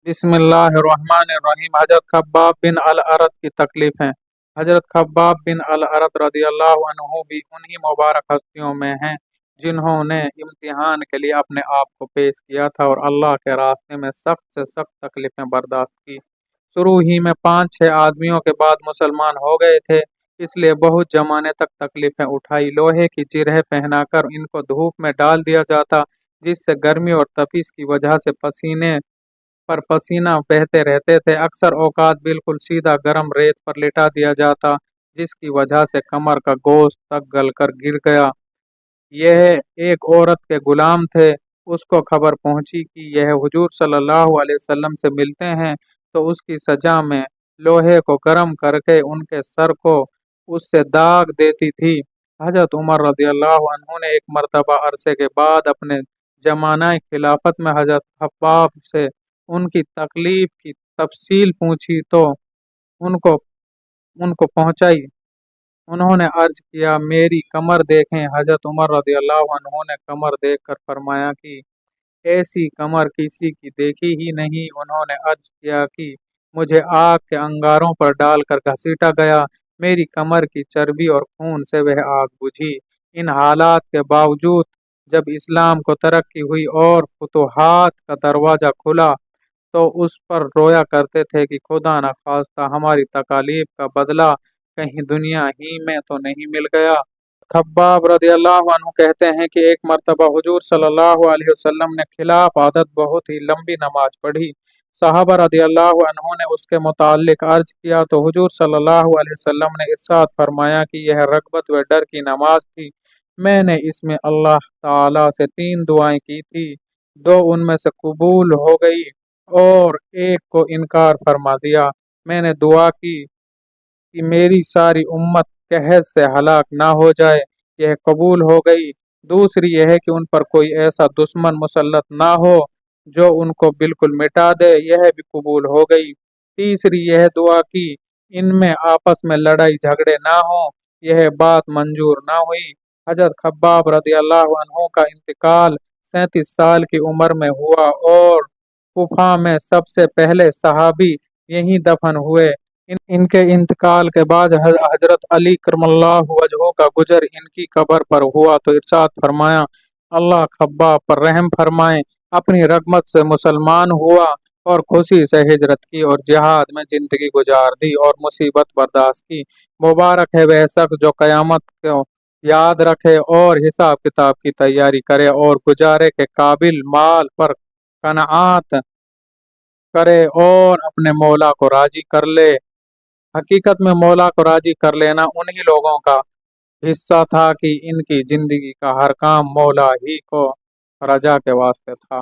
बिस्मिल्लाहिर्रहमानिर्रहीम। हजरत खब्बाब बिन अल अरत की तकलीफ है। हजरत खब्बाब बिन अल अरत रदियल्लाहु अन्हु भी उन्हीं मुबारक हस्तियों में हैं जिन्होंने इम्तिहान के लिए अपने आप को पेश किया था और अल्लाह के रास्ते में सख्त से सख्त तकलीफें बर्दाश्त की। शुरू ही में 5-6 आदमियों के बाद मुसलमान हो गए थे, इसलिए बहुत जमाने तक तकलीफें उठाई। लोहे की चिरह पहनाकर इनको धूप में डाल दिया जाता, जिससे गर्मी और तपिश की वजह से पसीने पर पसीना बहते रहते थे। अक्सर औकात बिल्कुल सीधा गर्म रेत पर लिटा दिया जाता, जिसकी वजह से कमर का गोश्त तक गलकर गिर गया। यह एक औरत के गुलाम थे। उसको खबर पहुंची कि यह हुजूर सल्लल्लाहु अलैहि वसल्लम से मिलते हैं, तो उसकी सजा में लोहे को गर्म करके उनके सर को उससे दाग देती थी। हजरत उमर रदियल्लाहु अन्हु ने एक मर्तबा अरसे के बाद अपने जमाना खिलाफत में हजरत खब्बाब से उनकी तकलीफ की तफसील पूछी तो उनको उनको पहुंचाई। उन्होंने अर्ज किया, मेरी कमर देखें। हजरत उमर रदियल्लाहु अन्हु ने कमर देखकर फरमाया कि ऐसी कमर किसी की देखी ही नहीं। उन्होंने अर्ज किया कि मुझे आग के अंगारों पर डालकर घसीटा गया, मेरी कमर की चर्बी और खून से वह आग बुझी। इन हालात के बावजूद जब इस्लाम को तरक्की हुई और फुतूहात का दरवाज़ा खुला, तो उस पर रोया करते थे कि खुदा न खास्ता हमारी तकालीफ का बदला कहीं दुनिया ही में तो नहीं मिल गया। खब्बाब रदियल्लाहु अन्हु कहते हैं कि एक मर्तबा हुजूर सल्लल्लाहु अलैहि वसल्लम ने खिलाफ आदत बहुत ही लंबी नमाज पढ़ी। सहाबा रदियल्लाहु अन्हु ने उसके मुताल्लिक अर्ज किया तो हुजूर सल्लल्लाहु अलैहि वसल्लम ने इरशाद फरमाया कि यह रगबत व डर की नमाज थी। मैंने इसमें अल्लाह ताला से 3 दुआएं की थी, 2 उनमें से कबूल हो गई और एक को इनकार फरमा दिया। मैंने दुआ की कि मेरी सारी उम्मत कहर से हलाक ना हो जाए, यह कबूल हो गई। दूसरी यह है कि उन पर कोई ऐसा दुश्मन मुसल्लत ना हो जो उनको बिल्कुल मिटा दे, यह भी कबूल हो गई। तीसरी यह दुआ की इनमें आपस में लड़ाई झगड़े ना हो, यह बात मंजूर ना हुई। हजरत खब्बाब रदियल्लाहु अन्हु का इंतकाल 37 साल की उम्र में हुआ और कुफा में सबसे पहले सहाबी यहीं दफन हुए। इनके इंतकाल के बाद हजरत अली करमल्लाहु वजहू का गुजर इनकी कब्र पर हुआ तो इरशाद फरमाया, अल्लाह खब्बाब पर रहम फरमाए। अपनी रगमत से मुसलमान हुआ और खुशी से हिजरत की और जिहाद में जिंदगी गुजार दी और मुसीबत बर्दाश्त की। मुबारक है वह शख्स जो कयामत को याद रखे और हिसाब किताब की तैयारी करे और गुजारे के काबिल माल पर कनाआत करे और अपने मौला को राजी कर ले। हकीकत में मौला को राजी कर लेना उन्हीं लोगों का हिस्सा था कि इनकी जिंदगी का हर काम मौला ही को रजा के वास्ते था।